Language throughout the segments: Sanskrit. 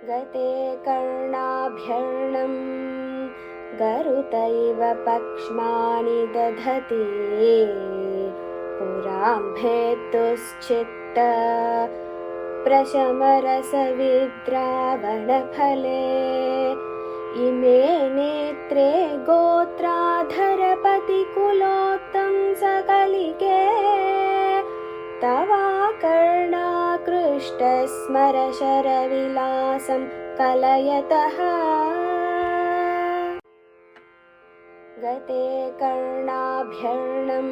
गते कर्णाभ्यर्णं गरुत इव पक्ष्माणि दधति पुराम्भेतुश्चित्त प्रशमरसविद्रावणफले इमे नेत्रे गोत्राधरपतिकुलोत्तं सकलिके तवाकर्णाकृष्टस्मरशरविलासं कलयतः गते कर्णाभ्यर्णं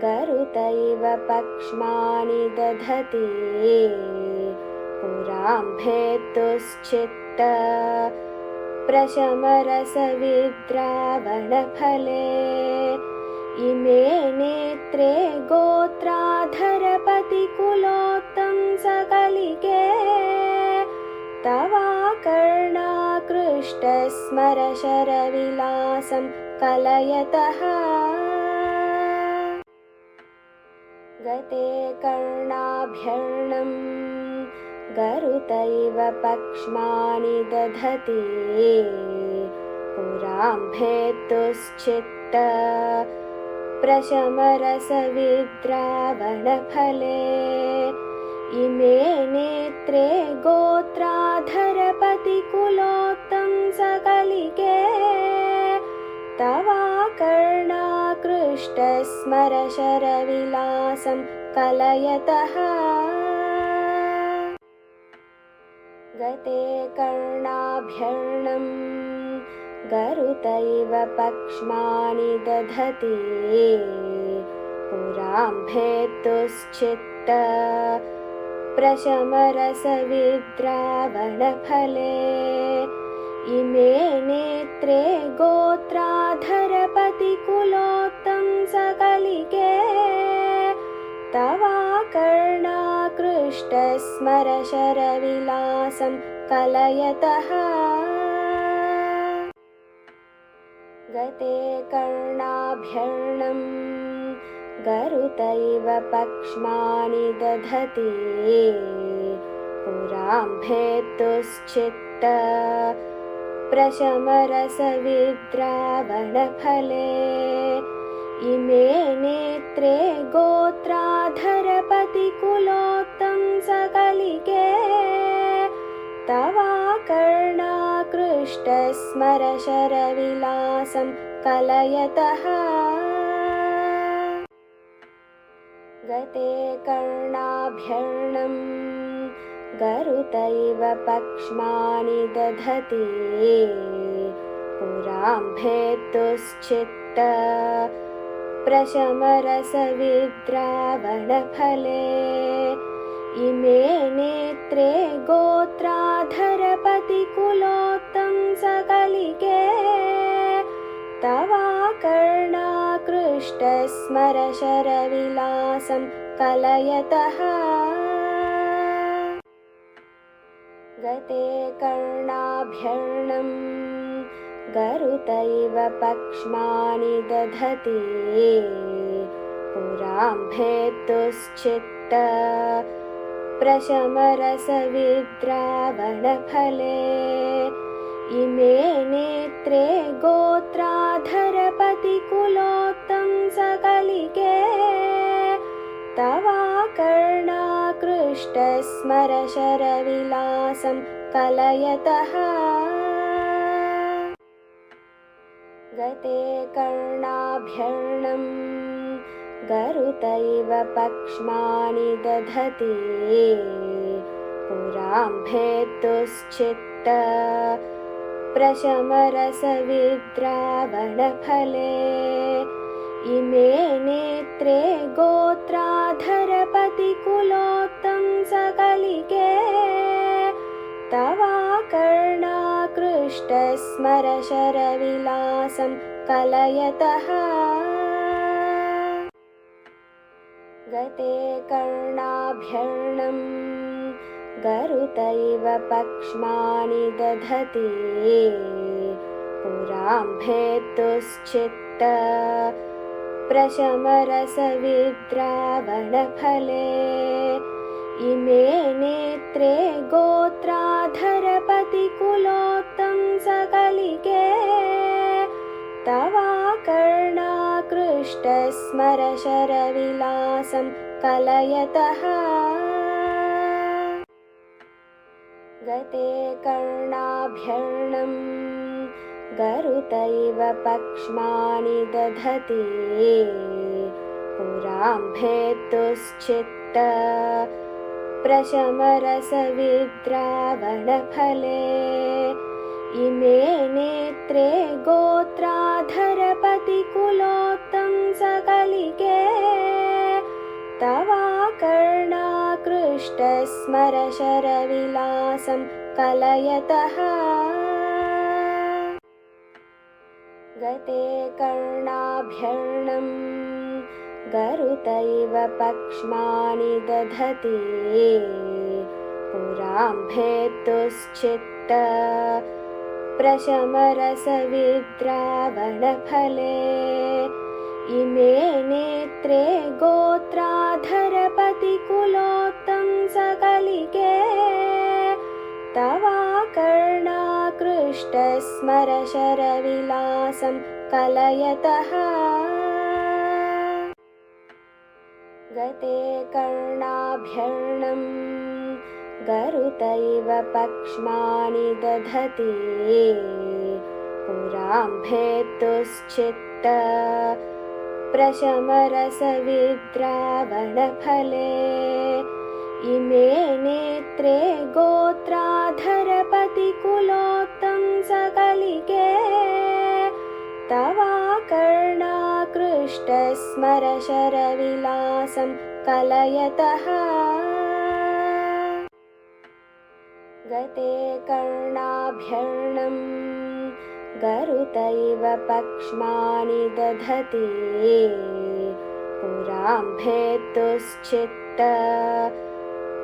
गरुत इव पक्ष्माणि दधति पुराम्भेतुश्चित्त प्रशमरसविद्रावणफले इमे नेत्रे गोत्राधरपतिकुलोत्तं सकलिके तवाकर्णाकृष्टस्मरशरविलासं कलयतः गते कर्णाभ्यर्णं गरुत इव पक्ष्माणि दधति पुराम्भेतुश्चित्त प्रशमरसविद्रावणफले इमे नेत्रे गोत्राधरपतिकुलोत्तं सकलिके तवाकर्णाकृष्टस्मरशरविलासं कलयतः गते कर्णाभ्यर्णं गरुत इव पक्ष्माणि दधति पुराम्भेतुश्चित्त प्रशमरसविद्रावणफले इमे नेत्रे गोत्राधरपतिकुलोत्तं सकलिके तवाकर्णाकृष्टस्मरशरविलासं कलयतः गते कर्णाभ्यर्णं गरुत इव पक्ष्माणि दधति पुराम्भेतुश्चित्त प्रशमरसविद्रावणफले इमे नेत्रे गोत्राधरपतिकुलोत्तं सकलिके तवाकर्णाकृष्टस्मरशरविलासं कलयतः गते कर्णाभ्यर्णं गरुत इव पक्ष्माणि दधति पुराम्भेतुश्चित्त प्रशमरसविद्रावणफले इमे नेत्रे गोत्राधरपतिकुलोत्तं सकलिके तवाकर्णाकृष्टस्मरशरविलासं कलयतः गते कर्णाभ्यर्णं गरुत इव पक्ष्माणि दधति पुराम्भेतुश्चित्त प्रशमरसविद्रावणफले इमे नेत्रे गोत्राधरपतिकुलोत्तं सकलिके तवाकर्णाकृष्टस्मरशरविलासं कलयतः गते कर्णाभ्यर्णं गरुत इव पक्ष्माणि दधति पुराम्भेतुश्चित्त प्रशमरसविद्रावणफले इमे नेत्रे गोत्राधरपतिकुलोत्तं सकलिके तवाकर्णाकृष्टस्मरशरविलासं कलयतः गते कर्णाभ्यर्णं गरुत इव पक्ष्माणि दधति पुराम्भेतुश्चित्त प्रशमरसविद्रावणफले इमे नेत्रे गोत्राधरपतिकुलोत्तं कृष्टस्मरशरविलासं कलयतः गते कर्णाभ्यर्णं गरुतैव पक्ष्माणि दधति पुराम्भेतुश्चित्त प्रशमरसविद्रावणफले इमे नेत्रे गोत्राधरपतिकुलोत्तं सकलिके तवाकर्णाकृष्टस्मरशरविलासं कलयतः गते कर्णाभ्यर्णं गरुतैव पक्ष्माणि दधति पुराम्भेतुश्चित्त प्रशमरसविद्रावणफले इमे नेत्रे गोत्राधरपतिकुलोत्तं सकलिके तवाकर्णाकृष्टस्मरशरविलासं कलयतः गते कर्णाभ्यर्णं गरुतैव पक्ष्माणि दधति पुराम्भेतुश्चित्त प्रशमरसविद्रावणफले इमे नेत्रे गोत्राधरपतिकुलोत्तं सकलिके तवाकर्णाकृष्टस्मरशरविलासं कलयतः गते कर्णाभ्यर्णं गरुतैव पक्ष्माणि दधति पुराम्भेतुश्चित्त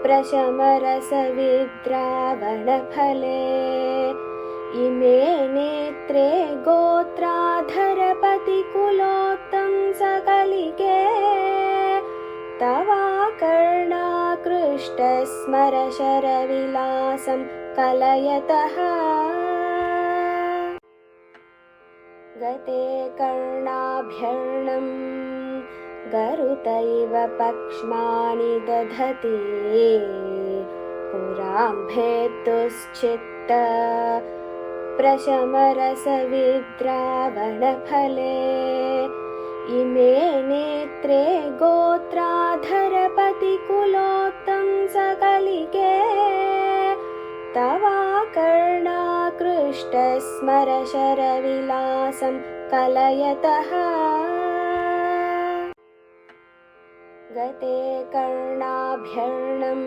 प्रशमरसविद्रावणफले इमे नेत्रे गोत्राधरपतिकुलोत्तं सकलिके तवाकर्णाकृष्टस्मरशरविलासं कलयतः गते कर्णाभ्यर्णं गरुतैव पक्ष्माणि दधति पुराम्भेतुश्चित्त प्रशमरसविद्रावणफले इमे नेत्रे गोत्राधरपतिकुलोत्तं सकलिके तवाकर्णाकृष्टस्मरशरविलासं कलयतः गते कर्णाभ्यर्णं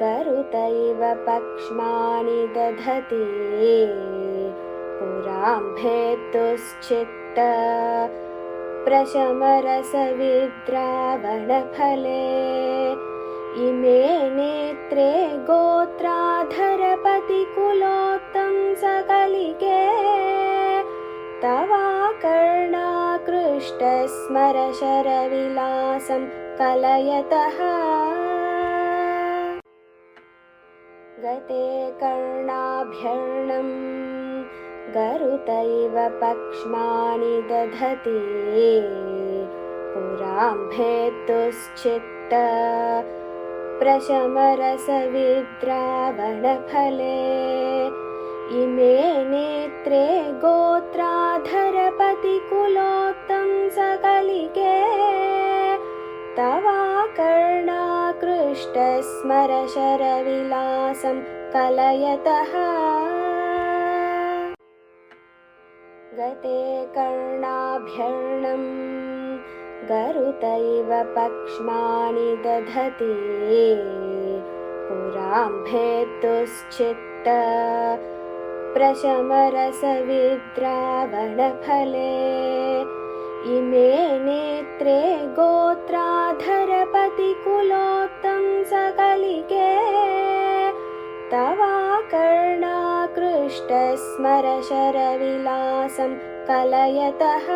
गरुतैव पक्ष्माणि दधति पुराम्भेतुश्चित्त प्रशमरसविद्रावणफले इमे नेत्रे गोत्राधरपतिकुलोत्तं सकलिके तवाकर्णाकृष्टस्मरशरविलासं कलयतः गते कर्णाभ्यर्णं गरुतैव पक्ष्माणि दधति पुराम्भेतुश्चित्त प्रशमरसविद्रावणफले इमे नेत्रे गोत्राधरपतिकुलोत्तं सकलिके तवाकर्णाकृष्टस्मरशरविलासं कलयतः गते कर्णाभ्यर्णं गरुतैव पक्ष्माणि दधति पुराम्भेतुश्चित्त प्रशमरसविद्रावणफले इमे नेत्रे गोत्राधरपतिकुलोत्तं सकलिके तवाकर्णाकृष्टस्मरशरविलासं कलयतः